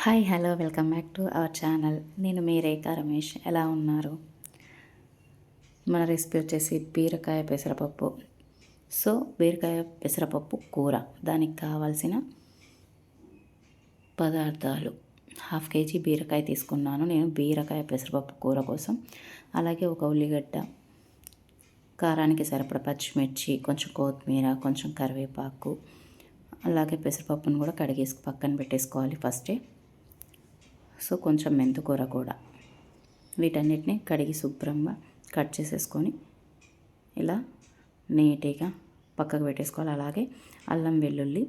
Hi hello welcome back to our channel. నేను మీ రేఖా రమేష్. ఎలా ఉన్నారు? మన రెసిపీ వచ్చేసి బీరకాయ పెసరపప్పు. బీరకాయ పెసరపప్పు కూర. దానికి కావాల్సిన పదార్థాలు: 1/2 కేజీ బీరకాయ తీసుకున్నాను నేను బీరకాయ పెసరపప్పు కూర కోసం. అలాగే ఒక ఉల్లిగడ్డ, కారానికి సరిపడ పచ్చిమిర్చి, కొంచెం కొత్తిమీర, కొంచెం కరివేపాకు, అలాగే పెసరపప్పును కూడా కడిగేసి పక్కన పెట్టేసుకోవాలి ఫస్టే. కొంచెం మెంతికూర కూడా. వీటన్నిటిని కడిగి శుభ్రంగా కట్ చేసేసుకొని ఇలా నీట్గా పక్కకు పెట్టేసుకోవాలి. అలాగే అల్లం వెల్లుల్లి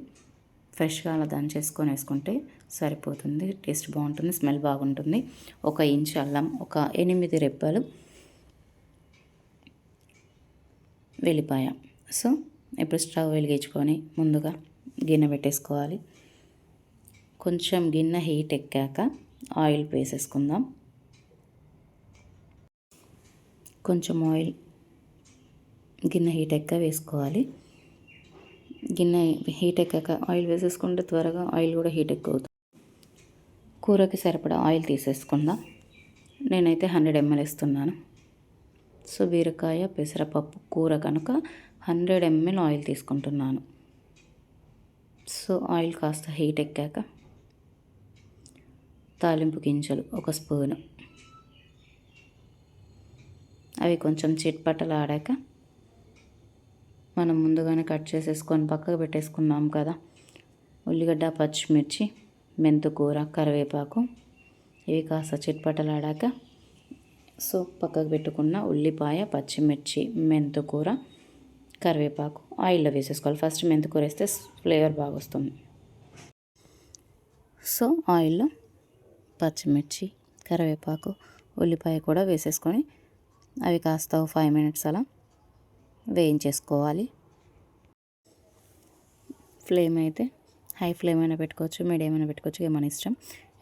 ఫ్రెష్గా అలా దంచేసుకొని వేసుకుంటే సరిపోతుంది. టేస్ట్ బాగుంటుంది, స్మెల్ బాగుంటుంది. 1 ఇంచు అల్లం, ఒక 8 రెబ్బలు వెల్లిపాయ. ఇప్పుడు స్టవ్ వెలిగించుకొని ముందుగా గిన్నె పెట్టేసుకోవాలి. కొంచెం గిన్నె హీట్ ఎక్కాక ఆయిల్ వేసేసుకుందాం. కొంచెం ఆయిల్ గిన్నె హీట్ ఎక్కాక వేసుకోవాలి. గిన్నె హీట్ ఎక్కాక ఆయిల్ వేసేసుకుంటే త్వరగా ఆయిల్ కూడా హీట్ ఎక్కువ అవుతుంది. కూరకి సరిపడా ఆయిల్ తీసేసుకుందాం. నేనైతే 100 ml వేస్తున్నాను. బీరకాయ పెసరపప్పు కూర కనుక 100 ml ఆయిల్ తీసుకుంటున్నాను. ఆయిల్ కాస్త హీట్ ఎక్కాక తాలింపు గింజలు 1 స్పూను, అవి కొంచెం చిట్పటలాడాక మనం ముందుగానే కట్ చేసేసుకొని పక్కకు పెట్టేసుకున్నాం కదా ఉల్లిగడ్డ, పచ్చిమిర్చి, మెంతికూర, కరివేపాకు, ఇవి కాస్త చిట్పటలాడాక పక్కకు పెట్టుకున్న ఉల్లిపాయ, పచ్చిమిర్చి, మెంతికూర, కరివేపాకు ఆయిల్లో వేసేసుకోవాలి. ఫస్ట్ మెంతికూర వేస్తే ఫ్లేవర్ బాగా వస్తుంది. ఆయిల్లో పచ్చిమిర్చి, కరివేపాకు, ఉల్లిపాయ కూడా వేసేసుకొని అవి కాస్త 5 minutes అలా వేయించేసుకోవాలి. ఫ్లేమ్ అయితే హై ఫ్లేమ్ అయినా పెట్టుకోవచ్చు, మీడియం అయినా పెట్టుకోవచ్చు, ఇక మన ఇష్టం.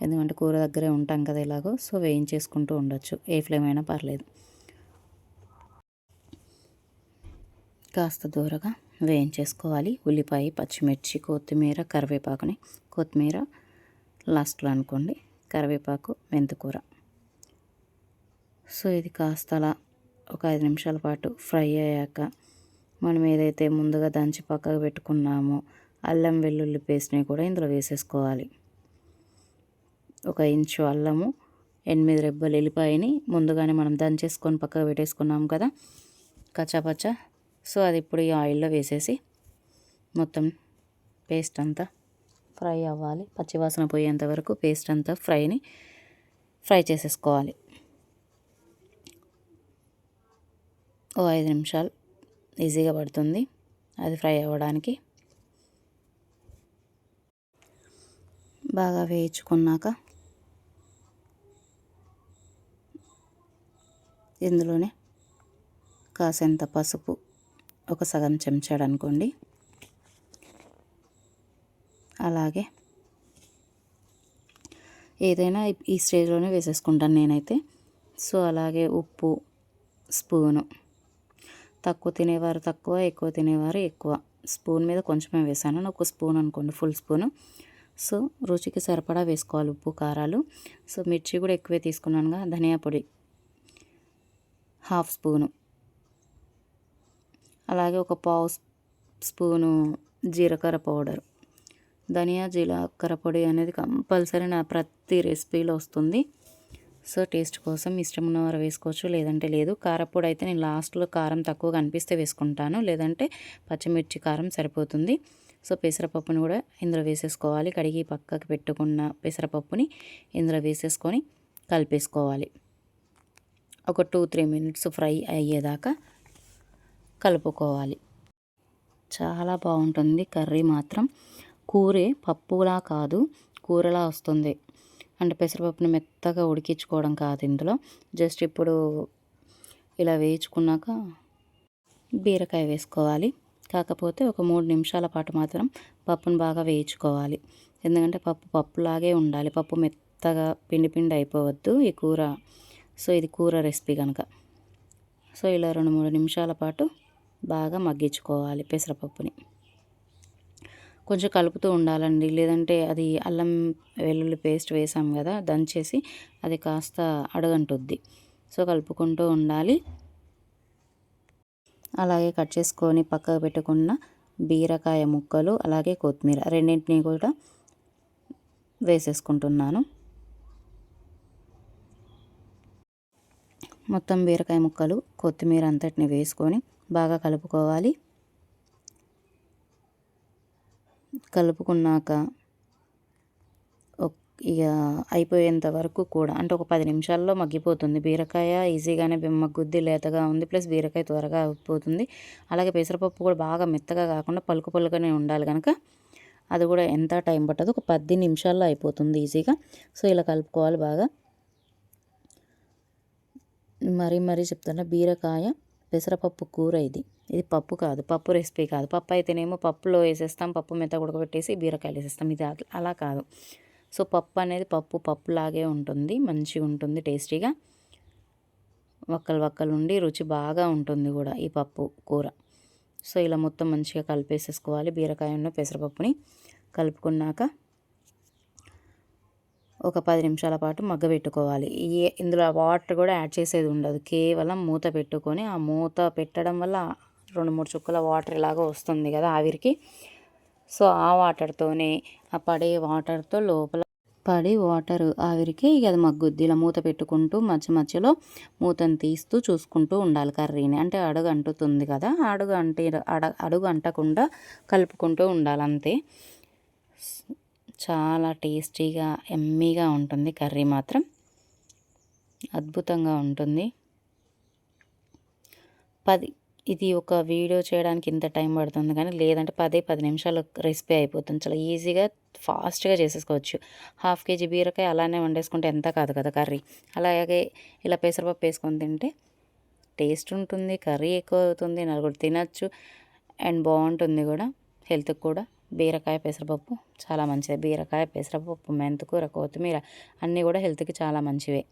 ఎందుకంటే కూర దగ్గరే ఉంటాం కదా ఎలాగో, వేయించేసుకుంటూ ఉండొచ్చు. ఏ ఫ్లేమ్ అయినా పర్లేదు. కాస్త దూరగా వేయించేసుకోవాలి. ఉల్లిపాయ, పచ్చిమిర్చి, కొత్తిమీర, కరివేపాకుని, కొత్తిమీర లాస్ట్లో అనుకోండి, కరివేపాకు, మెంతికూర. ఇది కాస్త అలా ఒక 5 నిమిషాల పాటు ఫ్రై అయ్యాక మనం ఏదైతే ముందుగా దంచి పక్కకు పెట్టుకున్నామో అల్లం వెల్లుల్లి పేస్ట్ని కూడా ఇందులో వేసేసుకోవాలి. 1 ఇంచు అల్లము, 8 రెబ్బలు ఎల్లిపాయని ముందుగానే మనం దంచేసుకొని పక్కకు పెట్టేసుకున్నాం కదా కచ్చాపచ్చా. అది ఇప్పుడు ఈ ఆయిల్లో వేసేసి మొత్తం పేస్ట్ అంతా ఫ్రై అవ్వాలి. పచ్చివాసన పోయేంత వరకు పేస్ట్ అంతా ఫ్రై చేసేసుకోవాలి. 5 నిమిషాలు ఈజీగా పడుతుంది అది ఫ్రై అవ్వడానికి. బాగా వేయించుకున్నాక ఇందులోనే కాసంత పసుపు, ఒక సగం చెంచాడు అనుకోండి, అలాగే ఏదైనా ఈ స్టేజ్లోనే వేసేసుకుంటాను నేనైతే. అలాగే ఉప్పు స్పూను, తక్కువ తినేవారు తక్కువ, ఎక్కువ తినేవారు ఎక్కువ. స్పూన్ మీద కొంచెమే వేసాను, 1 స్పూన్ అనుకోండి, ఫుల్ స్పూను. రుచికి సరిపడా వేసుకోవాలి ఉప్పు, కారాలు. మిర్చి కూడా ఎక్కువే తీసుకున్నానుగా. ధనియా పొడి 1/2 స్పూను, అలాగే 1/4 స్పూను జీలకర్ర పౌడర్. ధనియా జీలకర్ర పొడి అనేది కంపల్సరీ నా ప్రతి రెసిపీలో వస్తుంది. టేస్ట్ కోసం ఇష్టం ఉన్నవారు వేసుకోవచ్చు, లేదంటే లేదు. కారపొడి అయితే నేను లాస్ట్లో కారం తక్కువగా అనిపిస్తే వేసుకుంటాను, లేదంటే పచ్చిమిర్చి కారం సరిపోతుంది. పెసరపప్పుని కూడా ఇందులో వేసేసుకోవాలి. కడిగి పక్కకు పెట్టుకున్న పెసరపప్పుని ఇందులో వేసేసుకొని కలిపేసుకోవాలి. ఒక 2-3 minutes ఫ్రై అయ్యేదాకా కలుపుకోవాలి. చాలా బాగుంటుంది కర్రీ మాత్రం. కూరే పప్పులా కాదు, కూరలా వస్తుంది. అంటే పెసరపప్పుని మెత్తగా ఉడికించుకోవడం కాదు ఇందులో. జస్ట్ ఇప్పుడు ఇలా వేయించుకున్నాక బీరకాయ వేసుకోవాలి. కాకపోతే ఒక 3 నిమిషాల పాటు మాత్రం పప్పును బాగా వేయించుకోవాలి. ఎందుకంటే పప్పులాగే ఉండాలి. పప్పు మెత్తగా పిండి అయిపోవద్దు ఈ కూర. ఇది కూర రెసిపీ కనుక. ఇలా 2-3 నిమిషాల పాటు బాగా మగ్గించుకోవాలి పెసరపప్పుని. కొంచెం కలుపుతూ ఉండాలండి, లేదంటే అది అల్లం వెల్లుల్లి పేస్ట్ వేసాం కదా దంచేసి, అది కాస్త అడుగంటుద్ది. సో కలుపుకుంటూ ఉండాలి. అలాగే కట్ చేసుకొని పక్కకు పెట్టుకున్న బీరకాయ ముక్కలు అలాగే కొత్తిమీర రెండింటిని కూడా వేసేసుకుంటున్నాను. మొత్తం బీరకాయ ముక్కలు కొత్తిమీర అంతటిని వేసుకొని బాగా కలుపుకోవాలి. కలుపుకున్నాక ఇక అయిపోయేంత వరకు కూడా, అంటే ఒక 10 నిమిషాల్లో మగ్గిపోతుంది. బీరకాయ ఈజీగానే మగ్గుద్ది, లేతగా ఉంది, ప్లస్ బీరకాయ త్వరగా అయిపోతుంది. అలాగే పెసరపప్పు కూడా బాగా మెత్తగా కాకుండా పలుకు పలుకుగానే ఉండాలి కనుక అది కూడా ఎంత టైం పట్టదు, ఒక 10 నిమిషాల్లో అయిపోతుంది ఈజీగా. సో ఇలా కలుపుకోవాలి బాగా. మరీ చెప్తున్నా, బీరకాయ పెసరపప్పు కూర ఇది పప్పు కాదు, పప్పు రెసిపీ కాదు. పప్పు అయితేనేమో పప్పులో వేసేస్తాం, పప్పు మెత్తగా ఉడకబెట్టేసి బీరకాయలు వేసేస్తాం. ఇది అలా కాదు. సో పప్పు అనేది పప్పులాగే ఉంటుంది, మంచిగా ఉంటుంది, టేస్టీగా వక్కలు ఉండి రుచి బాగా ఉంటుంది కూడా ఈ పప్పు కూర. సో ఇలా మొత్తం మంచిగా కలిపేసేసుకోవాలి. బీరకాయను పెసరపప్పుని కలుపుకున్నాక ఒక 10 నిమిషాల పాటు మగ్గబెట్టుకోవాలి. ఇందులో వాటర్ కూడా యాడ్ చేసేది ఉండదు, కేవలం మూత పెట్టుకొని, ఆ మూత పెట్టడం వల్ల 2-3 చుక్కల వాటర్ ఇలాగ వస్తుంది కదా ఆవిరికి. సో ఆ వాటర్తోనే, ఆ పడే వాటర్తో లోపల పడి వాటర్ ఆవిరికి ఇక అది మగ్గుద్ది. ఇలా మూత పెట్టుకుంటూ మధ్యలో మూతను తీస్తూ చూసుకుంటూ ఉండాలి కర్రీని. అంటే అడుగు అంటుతుంది కదా, అడుగు అంటకుండా కలుపుకుంటూ ఉండాలి అంతే. చాలా టేస్టీగా ఎమ్మీగా ఉంటుంది కర్రీ, మాత్రం అద్భుతంగా ఉంటుంది. ఇది ఒక వీడియో చేయడానికి ఇంత టైం పడుతుంది, కానీ లేదంటే 10 నిమిషాలు రెసిపీ అయిపోతుంది. చాలా ఈజీగా ఫాస్ట్గా చేసేసుకోవచ్చు. 1/2 కేజీ బీరకాయ అలానే వండేసుకుంటే ఎంత కాదు కదా కర్రీ. అలాగే ఇలా పెసరపప్పు వేసుకొని తింటే టేస్ట్ ఉంటుంది, కర్రీ ఎక్కువ అవుతుంది, నలుగురు తినచ్చు, అండ్ బాగుంటుంది కూడా హెల్త్కి కూడా. బీరకాయ పెసరపప్పు చాలా మంచిది. బీరకాయ పెసరపప్పు, మెంతికూర, కొత్తిమీర అన్నీ కూడా హెల్త్కి చాలా మంచివే.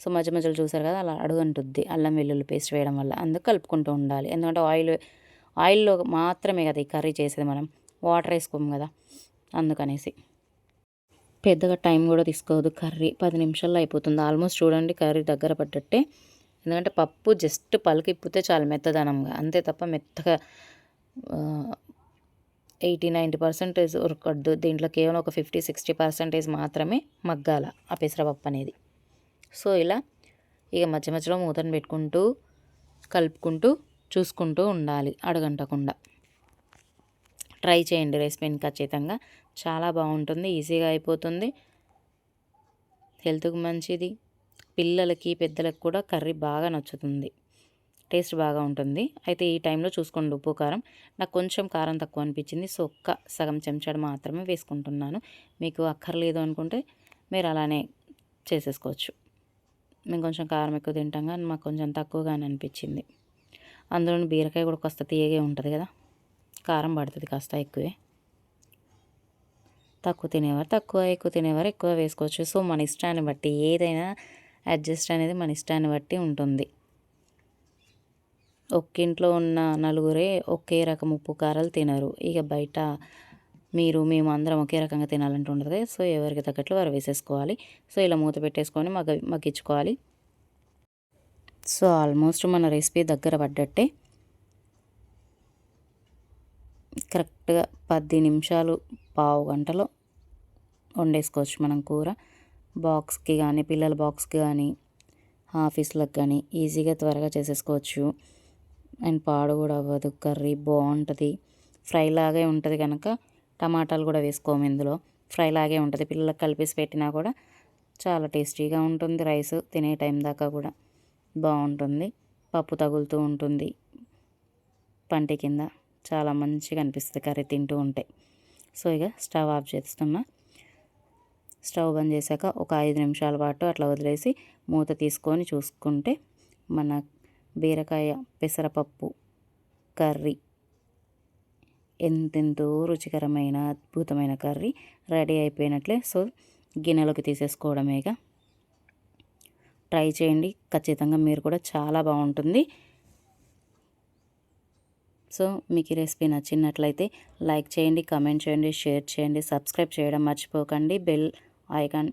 సో మధ్యలో చూసారు కదా, అలా అడుగంటుద్ది అల్లం వెల్లుల్లి పేస్ట్ వేయడం వల్ల. అందుకు కలుపుకుంటూ ఉండాలి. ఎందుకంటే ఆయిల్లో మాత్రమే కదా ఈ కర్రీ చేసేది, మనం వాటర్ వేసుకోము కదా, అందుకనేసి. పెద్దగా టైం కూడా తీసుకోదు కర్రీ, 10 నిమిషాల్లో అయిపోతుంది ఆల్మోస్ట్. చూడండి కర్రీ దగ్గర పడ్డట్టే. ఎందుకంటే పప్పు జస్ట్ పలికిప్పితే చాలు మెత్తదనంగా, అంతే తప్ప మెత్తగా 80-90% ఉరకద్దు. దీంట్లో కేవలం ఒక 50-60% మాత్రమే మగ్గాల ఆ పెసరపప్పు అనేది. సో ఇలా ఇక మధ్యలో మూతను పెట్టుకుంటూ కలుపుకుంటూ చూసుకుంటూ ఉండాలి అడుగంటకుండా. ట్రై చేయండి రెసిపీని ఖచ్చితంగా, చాలా బాగుంటుంది, ఈజీగా అయిపోతుంది, హెల్త్కి మంచిది, పిల్లలకి పెద్దలకు కూడా కర్రీ బాగా నచ్చుతుంది, టేస్ట్ బాగా ఉంటుంది. అయితే ఈ టైంలో చూసుకోండి ఉప్పు కారం. నాకు కొంచెం కారం తక్కువ అనిపించింది, సో సగం చెంచాడు మాత్రమే వేసుకుంటున్నాను. మీకు అక్కర్లేదు అనుకుంటే మీరు అలానే చేసేసుకోవచ్చు. మేము కొంచెం కారం ఎక్కువ తింటాం కానీ మాకు కొంచెం తక్కువగానే అనిపించింది. అందులోని బీరకాయ కూడా కాస్త తీయగే ఉంటుంది కదా, కారం పడుతుంది కాస్త ఎక్కువే. తక్కువ తినేవారు తక్కువ, ఎక్కువ తినేవారు ఎక్కువ వేసుకోవచ్చు. సో మన ఇష్టాన్ని బట్టి ఏదైనా అడ్జస్ట్ అనేది మన ఇష్టాన్ని బట్టి ఉంటుంది. ఇంట్లో ఉన్న నలుగురే ఒకే రకం ఉప్పు కారాలు తినరు. ఇక బయట మేము అందరం ఒకే రకంగా తినాలంటూ ఉండదు. సో ఎవరికి తగ్గట్లు వారు వేసేసుకోవాలి. సో ఇలా మూత పెట్టేసుకొని మగ్గించుకోవాలి. సో ఆల్మోస్ట్ మన రెసిపీ దగ్గర పడ్డట్టే. కరెక్ట్గా 10 నిమిషాలు, పావు గంటలో వండేసుకోవచ్చు మనం కూర. బాక్స్కి కానీ, పిల్లల బాక్స్కి కానీ, ఆఫీస్లకు కానీ ఈజీగా త్వరగా చేసేసుకోవచ్చు. అండ్ పాడు కూడా అవ్వదు, కర్రీ బాగుంటుంది. ఫ్రై లాగే ఉంటుంది కనుక టమాటాలు కూడా వేసుకోము ఇందులో, ఫ్రై లాగే ఉంటుంది. పిల్లలకు కలిపేసి పెట్టినా కూడా చాలా టేస్టీగా ఉంటుంది. రైస్ తినే టైం దాకా కూడా బాగుంటుంది. పప్పు తగులుతూ ఉంటుంది పంటి కింద, చాలా మంచిగా అనిపిస్తుంది కర్రీ తింటూ ఉంటే. సో ఇక స్టవ్ ఆఫ్ చేస్తున్నా. స్టవ్ బంద్ చేశాక ఒక 5 నిమిషాల పాటు అట్లా వదిలేసి మూత తీసుకొని చూసుకుంటే మన బీరకాయ పెసరపప్పు కర్రీ ఎంతెంతో రుచికరమైన అద్భుతమైన కర్రీ రెడీ అయిపోయినట్లే. సో గిన్నెలోకి తీసేసుకోవడమేగా. ట్రై చేయండి ఖచ్చితంగా, మీరు కూడా చాలా బాగుంటుంది. సో మీకు ఈ రెసిపీ నచ్చినట్లయితే లైక్ చేయండి, కామెంట్ చేయండి, షేర్ చేయండి, సబ్స్క్రైబ్ చేయడం మర్చిపోకండి, బెల్ ఐకాన్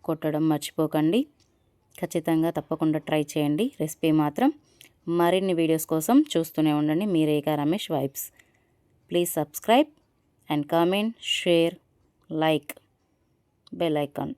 కొట్టడం మర్చిపోకండి. ఖచ్చితంగా తప్పకుండా ట్రై చేయండి రెసిపీ మాత్రం. మరిన్ని వీడియోస్ కోసం చూస్తూనే ఉండండి మీ Rekha Ramesh vibes. Please subscribe and comment, share, like, bell icon.